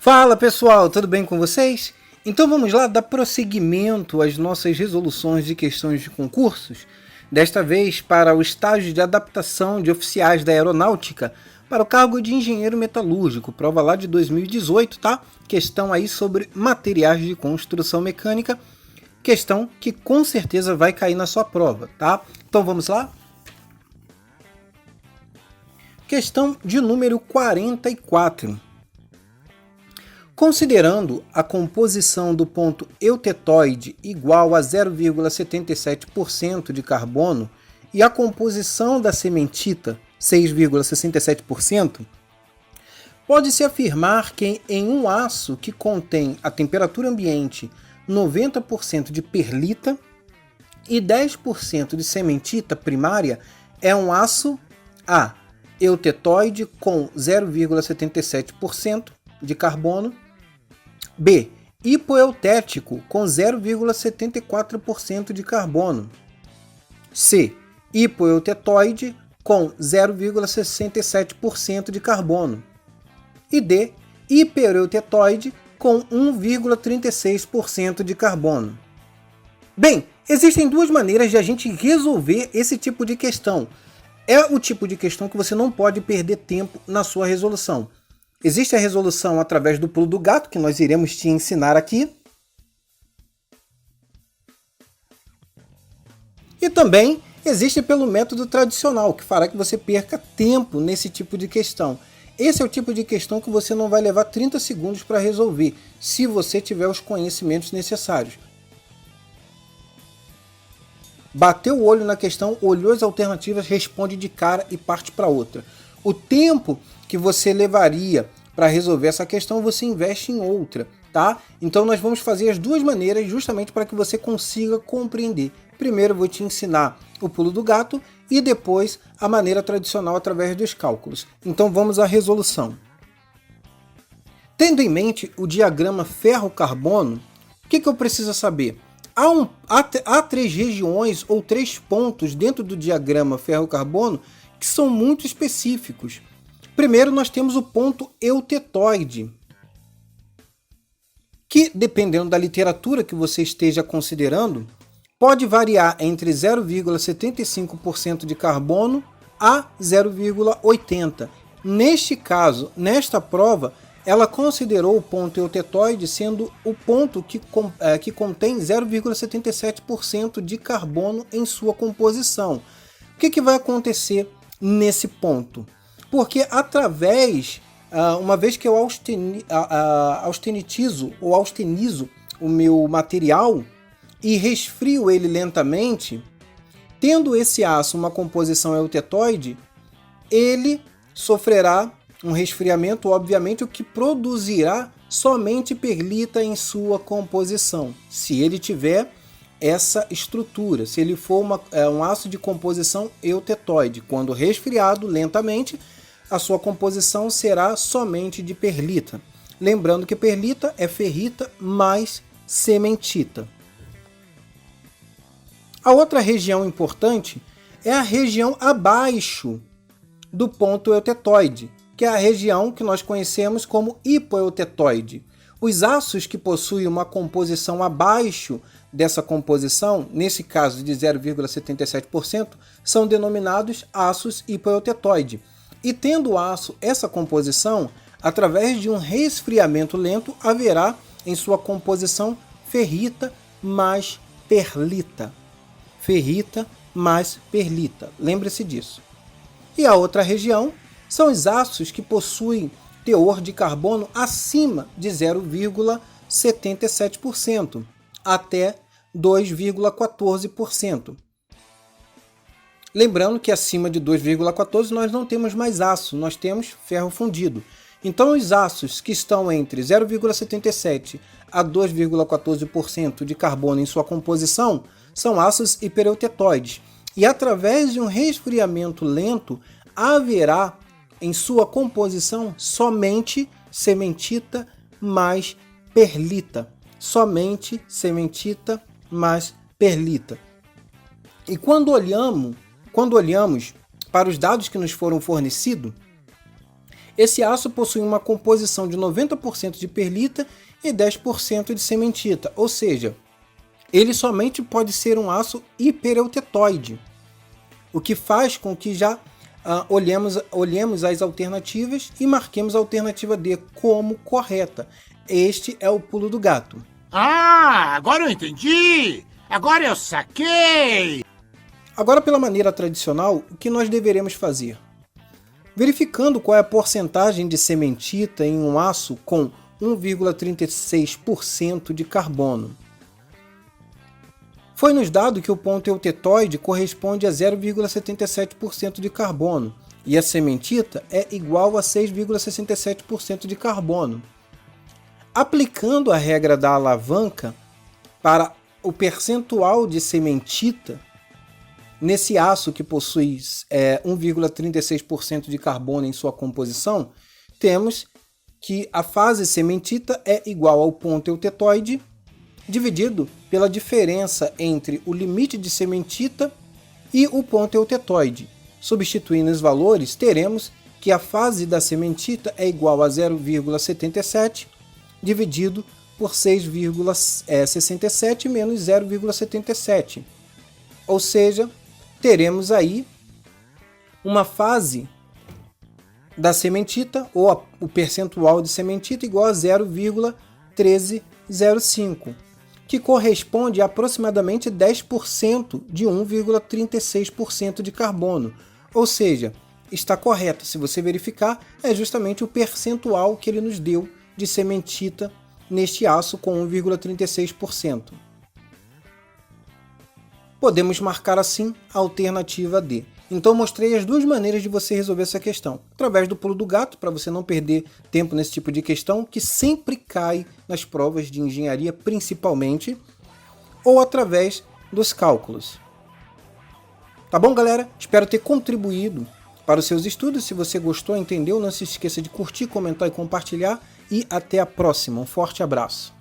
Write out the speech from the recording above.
Fala pessoal, tudo bem com vocês? Então vamos lá dar prosseguimento às nossas resoluções de questões de concursos, desta vez para o estágio de adaptação de oficiais da aeronáutica para o cargo de engenheiro metalúrgico, prova lá de 2018, tá? Questão aí sobre materiais de construção mecânica, questão que com certeza vai cair na sua prova, tá? Então vamos lá? Questão de número 44. Considerando a composição do ponto eutetoide igual a 0,77% de carbono e a composição da cementita 6,67%, pode-se afirmar que em um aço que contém a temperatura ambiente 90% de perlita e 10% de cementita primária é um aço A. Eutetoide com 0,77% de carbono, B. Hipoeutético com 0,74% de carbono, C. Hipoeutetoide com 0,67% de carbono e D. Hipereutetoide com 1,36% de carbono. Bem, existem duas maneiras de a gente resolver esse tipo de questão. É o tipo de questão que você não pode perder tempo na sua resolução. Existe a resolução através do pulo do gato, que nós iremos te ensinar aqui. E também existe pelo método tradicional, que fará que você perca tempo nesse tipo de questão. Esse é o tipo de questão que você não vai levar 30 segundos para resolver, se você tiver os conhecimentos necessários. Bateu o olho na questão, olhou as alternativas, responde de cara e parte para outra. O tempo que você levaria para resolver essa questão, você investe em outra, tá? Então nós vamos fazer as duas maneiras justamente para que você consiga compreender. Primeiro eu vou te ensinar o pulo do gato e depois a maneira tradicional através dos cálculos. Então vamos à resolução. Tendo em mente o diagrama ferro-carbono, o que eu preciso saber? Há três regiões ou três pontos dentro do diagrama ferro-carbono que são muito específicos. Primeiro, nós temos o ponto eutetoide, que, dependendo da literatura que você esteja considerando, pode variar entre 0,75% de carbono a 0,80%. Neste caso, nesta prova, ela considerou o ponto eutetoide sendo o ponto que contém 0,77% de carbono em sua composição. O que vai acontecer nesse ponto? Porque uma vez que eu austenizo o meu material e resfrio ele lentamente, tendo esse aço uma composição eutetoide, ele sofrerá um resfriamento, obviamente, o que produzirá somente perlita em sua composição, se ele tiver essa estrutura, se ele for um aço de composição eutetoide. Quando resfriado lentamente, a sua composição será somente de perlita. Lembrando que perlita é ferrita mais cementita. A outra região importante é a região abaixo do ponto eutetoide, que é a região que nós conhecemos como hipoeutetoide. Os aços que possuem uma composição abaixo dessa composição, nesse caso de 0,77%, são denominados aços hipoeutetoide. E tendo o aço essa composição, através de um resfriamento lento, haverá em sua composição ferrita mais perlita. Ferrita mais perlita. Lembre-se disso. E a outra região são os aços que possuem teor de carbono acima de 0,77% até 2,14%. Lembrando que acima de 2,14 nós não temos mais aço, nós temos ferro fundido. Então os aços que estão entre 0,77% a 2,14% de carbono em sua composição são aços hipereutetoides. E através de um resfriamento lento haverá em sua composição somente cementita mais perlita. Somente cementita mais perlita. E quando olhamos para os dados que nos foram fornecidos, Esse aço possui uma composição de 90% de perlita e 10% de cementita, ou seja, ele somente pode ser um aço hipereutetoide, o que faz com que já olhemos as alternativas e marquemos a alternativa D como correta. Este é o pulo do gato. Ah, agora eu entendi! Agora eu saquei! Agora, pela maneira tradicional, o que nós deveremos fazer? Verificando qual é a porcentagem de cementita em um aço com 1,36% de carbono. Foi-nos dado que o ponto eutetoide corresponde a 0,77% de carbono e a cementita é igual a 6,67% de carbono. Aplicando a regra da alavanca para o percentual de cementita nesse aço que possui 1,36% de carbono em sua composição, temos que a fase cementita é igual ao ponto eutetoide dividido pela diferença entre o limite de cementita e o ponto eutetoide. Substituindo os valores, teremos que a fase da cementita é igual a 0,77 dividido por 6,67 menos 0,77. Ou seja, teremos aí uma fase da cementita, ou o percentual de cementita, igual a 0,1305, que corresponde a aproximadamente 10% de 1,36% de carbono. Ou seja, está correto. Se você verificar, é justamente o percentual que ele nos deu de cementita neste aço com 1,36%. Podemos marcar assim a alternativa D. Então mostrei as duas maneiras de você resolver essa questão. Através do pulo do gato, para você não perder tempo nesse tipo de questão, que sempre cai nas provas de engenharia principalmente, ou através dos cálculos. Tá bom, galera? Espero ter contribuído para os seus estudos. Se você gostou, entendeu, não se esqueça de curtir, comentar e compartilhar. E até a próxima. Um forte abraço.